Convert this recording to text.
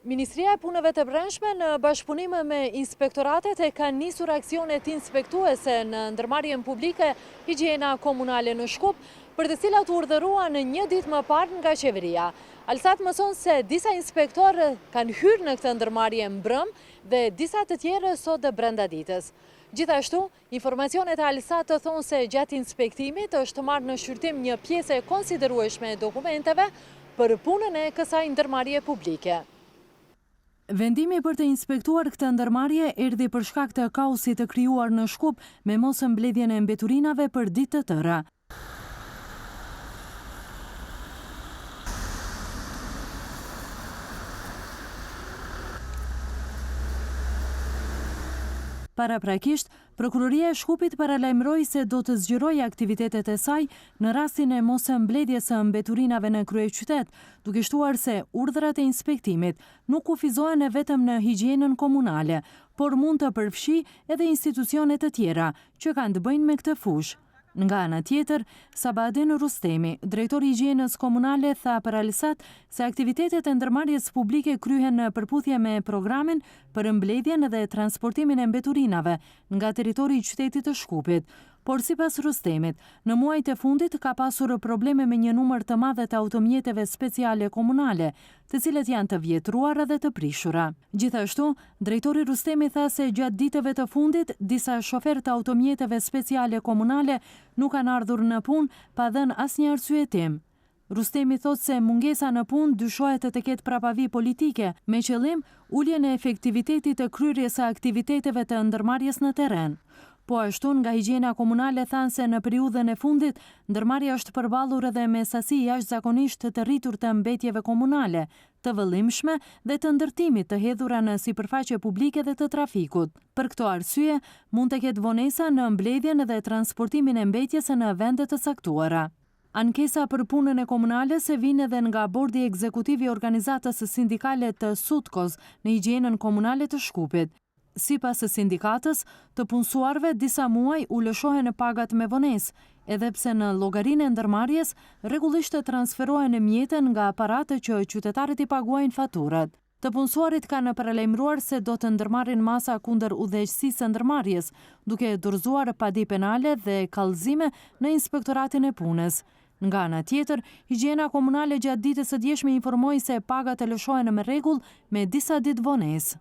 Ministria e Punëve të Brendshme në bashkëpunim me inspektoratet e ka nisur aksionet inspektuese në ndërmarrjen publike higjiena komunale në Shkup, për të cilat urdhëruan një ditë më parë nga qeveria. Alsat mëson se disa inspektorë kanë hyrë në këtë ndërmarrje mbrëm dhe disa të tjerë sot brenda ditës. Gjithashtu, informacionet e Alsat të thonë se gjatë inspektimit është marrë në shqyrtim një pjesë e konsiderueshme e dokumenteve për punën e kësaj ndërmarrje publike. Vendimi për të inspektuar këtë ndërmarrje erdhi për shkak të kaosit të krijuar në Shkup me mosmbledhjen e mbeturinave për ditë të tëra. Paraprakisht, Prokuroria e Shkupit paralajmëroi se do të zgjërojë aktivitetet e saj në rastin e mosmbledhjes së mbeturinave në kryeqytet, duke shtuar se urdhrat e inspektimit nuk kufizohen vetëm në higjienën komunale, por mund të përfshi edhe institucione të tjera që kanë të bëjnë me këtë fushë. Nga ana tjetër, Sabadin Rustemi, drejtori i higjienës komunale, tha për Alsat se aktivitetet e ndërmarrjes publike kryhen në përputhje me programin për mbledhjen dhe transportimin e mbeturinave nga territori i qytetit të Shkupit. Por sipas Rustemit, në muajt e fundit ka pasur probleme me një numër të madh të automjeteve speciale komunale, të cilët janë të vjetruara dhe të prishura. Gjithashtu, drejtori Rustemi tha se gjatë ditëve të fundit, disa shoferë të automjeteve speciale komunale nuk kanë ardhur në punë pa dhënë asnjë arsyetim. Rustemi thot se mungesa në punë dyshohet të ketë prapavi politike, me qëllim uljen e efektivitetit të kryerjes së aktiviteteve të ndërmarrjes në terren. Po ashtu nga higjiena komunale thanë se në periudhën e fundit, ndërmarrja është përballur edhe me sasi jashtëzakonisht të rritur të mbetjeve komunale, të vëllimshme dhe të ndërtimit të hedhura në sipërfaqe publike dhe të trafikut. Për këto arsye, mund të ketë vonesa në mbledhjen dhe transportimin e mbetjes në vende të caktuara. Ankesa për punën e komunales e vjen edhe nga bordi ekzekutiv i organizatës sindikale të Sutkos në higjienën komunale të Shkupit. Sipas së sindikatës, të punësuarve disa muaj u lëshohen pagat me vonesë, edhe pse në llogarinë e ndërmarrjes rregullisht transferohen mjete nga aparatë që qytetarët i paguajnë faturat. Të punësuarit kanë paralajmëruar se do të ndërmarrin masa kundër udhëheqësisë së ndërmarrjes, duke dorëzuar padi penale dhe kallëzime në Inspektoratin e Punës. Nga ana tjetër, higjiena komunale gjatë ditës së djeshme informoi se pagat e lëshohen me rregull me disa ditë vonesë.